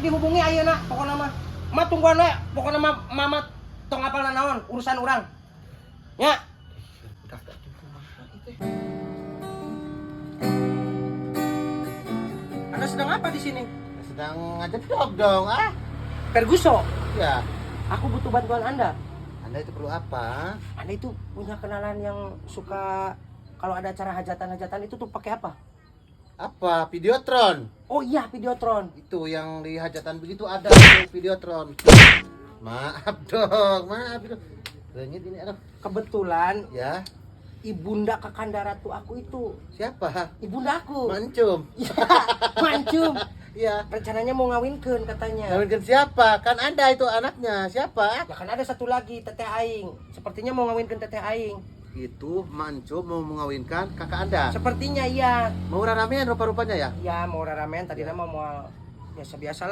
dihubungi ayeuna pokona mah. Mah tungguan we, pokona mah mama tong apal naon urusan urang. Nya. Anda sedang apa di sini? Sedang ngedok dong, ah. Perguso, Ya, aku butuh bantuan Anda. Anda itu perlu apa? Anda itu punya kenalan yang suka kalau ada acara hajatan-hajatan itu tuh pakai apa? Apa? Videotron. Oh iya, Videotron. Itu yang di hajatan begitu ada tuh Videotron. Maaf dong, maaf itu. Renyit ini aduh. Kebetulan Ya, ibunda Kakanda Ratu aku itu. siapa? Ibunda aku. Mancum. Ya, Mancum. Ya, Rencananya mau ngawinkeun katanya. ngawinkan siapa? Kan Anda itu anaknya. Siapa? Ya kan ada satu lagi Teteh Aing. Sepertinya mau ngawinkeun Teteh Aing. Itu Mancum mau mengawinkan kakak Anda. Sepertinya iya. Mau ramean rupa-rupanya ya? Iya mau ramen tadi nama mau biasa-biasa